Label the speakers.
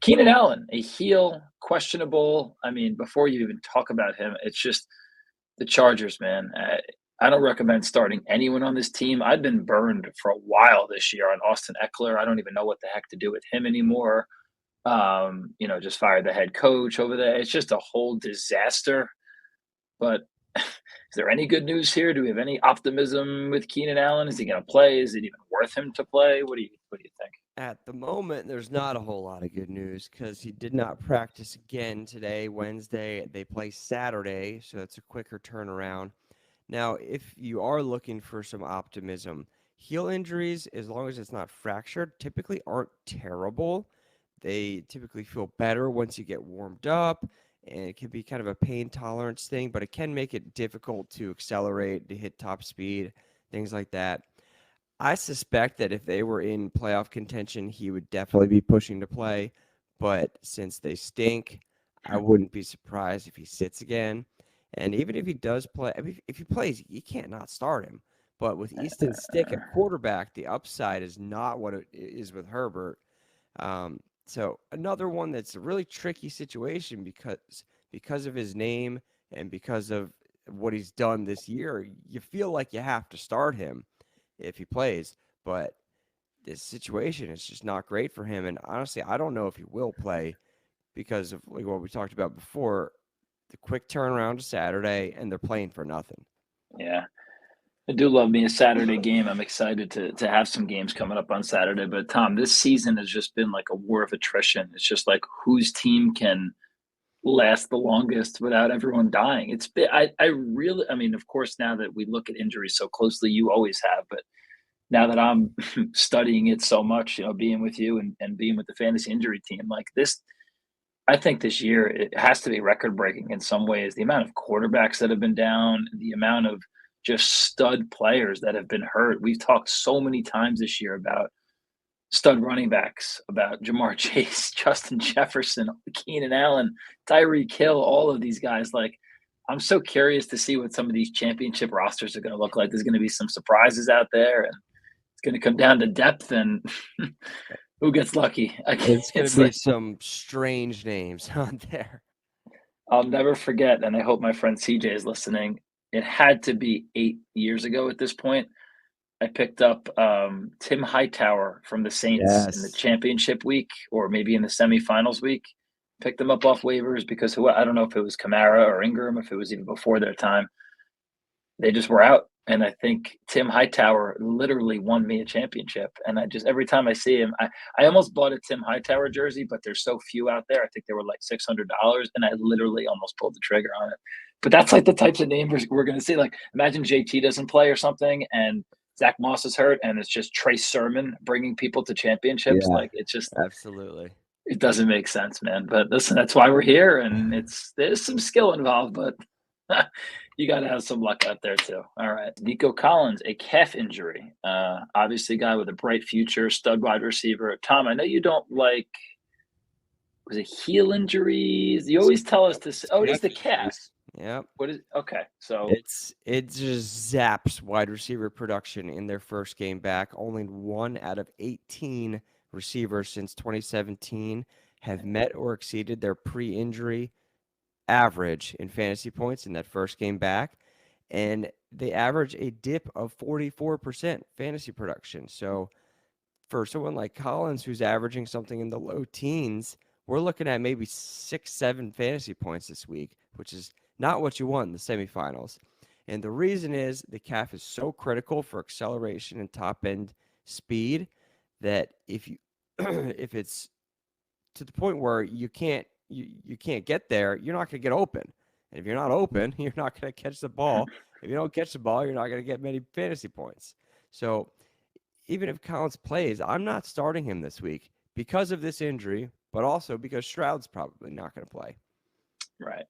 Speaker 1: Keenan Allen, a heel, questionable. I mean, before you even talk about him, it's just the Chargers, man. I don't recommend starting anyone on this team. I've been burned for a while this year on Austin Eckler. I don't even know what the heck to do with him anymore. Just fired the head coach over there. It's just a whole disaster. But is there any good news here? Do we have any optimism with Keenan Allen? Is he going to play? Is it even worth him to play? What do you think?
Speaker 2: At the moment, there's not a whole lot of good news because he did not practice again today, Wednesday. They play Saturday, so it's a quicker turnaround. Now, if you are looking for some optimism, heel injuries, as long as it's not fractured, typically aren't terrible. They typically feel better once you get warmed up, and it can be kind of a pain tolerance thing, but it can make it difficult to accelerate, to hit top speed, things like that. I suspect that if they were in playoff contention, he would definitely be pushing to play. But since they stink, I wouldn't be surprised if he sits again. And even if he does play, I mean, if he plays, you can't not start him. But with Easton Stick at quarterback, the upside is not what it is with Herbert. So another one that's a really tricky situation because of his name and because of what he's done this year, you feel like you have to start him if he plays. But this situation is just not great for him. And honestly, I don't know if he will play because of like what we talked about before, the quick turnaround to Saturday, and they're playing for nothing.
Speaker 1: Yeah. I do love me a Saturday game. I'm excited to have some games coming up on Saturday. But Tom, this season has just been like a war of attrition. It's just like whose team can last the longest without everyone dying. It's been I really I mean, of course, now that we look at injuries so closely, you always have, but now that I'm studying it so much, being with you and being with the fantasy injury team, like this, I think this year it has to be record breaking in some ways. The amount of quarterbacks that have been down, the amount of just stud players that have been hurt. We've talked so many times this year about stud running backs, about Jamar Chase, Justin Jefferson, Keenan Allen, Tyreek Hill, all of these guys. Like, I'm so curious to see what some of these championship rosters are going to look like. There's going to be some surprises out there, and it's going to come down to depth and who gets lucky.
Speaker 2: It's going to
Speaker 1: It's
Speaker 2: be
Speaker 1: like
Speaker 2: some strange names on there.
Speaker 1: I'll never forget, and I hope my friend CJ is listening. It had to be 8 years ago at this point. I picked up Tim Hightower from the Saints in the
Speaker 2: Yes.
Speaker 1: championship week or maybe in the semifinals week. Picked them up off waivers because I don't know if it was Kamara or Ingram, if it was even before their time. They just were out. And I think Tim Hightower literally won me a championship. And I just, every time I see him, I almost bought a Tim Hightower jersey, but there's so few out there. I think they were like $600. And I literally almost pulled the trigger on it. But that's like the types of names we're going to see. Like, imagine JT doesn't play or something, and Zach Moss is hurt, and it's just Trace Sermon bringing people to championships.
Speaker 2: Yeah,
Speaker 1: Like, it's just,
Speaker 2: absolutely.
Speaker 1: it doesn't make sense, man. But listen, that's why we're here. And there's some skill involved, but you got to have some luck out there too. All right. Nico Collins, a calf injury. Obviously, a guy with a bright future, stud wide receiver. Tom, I know you don't like, was it heel injuries? You always tell us to say, oh, it is
Speaker 2: Calf
Speaker 1: the calf.
Speaker 2: injuries. Yep.
Speaker 1: What is, okay. So,
Speaker 2: It just zaps wide receiver production in their first game back. Only 1 out of 18 receivers since 2017 have met or exceeded their pre-injury average in fantasy points in that first game back, and they average a dip of 44% fantasy production. So for someone like Collins, who's averaging something in the low teens, we're looking at maybe 6, 7 fantasy points this week, which is not what you want in the semifinals. And the reason is the calf is so critical for acceleration and top end speed that if you if it's to the point where you can't get there, you're not going to get open. And if you're not open, you're not going to catch the ball. If you don't catch the ball, you're not going to get many fantasy points. So even if Collins plays, I'm not starting him this week because of this injury, but also because Stroud's probably not going to play.
Speaker 1: right.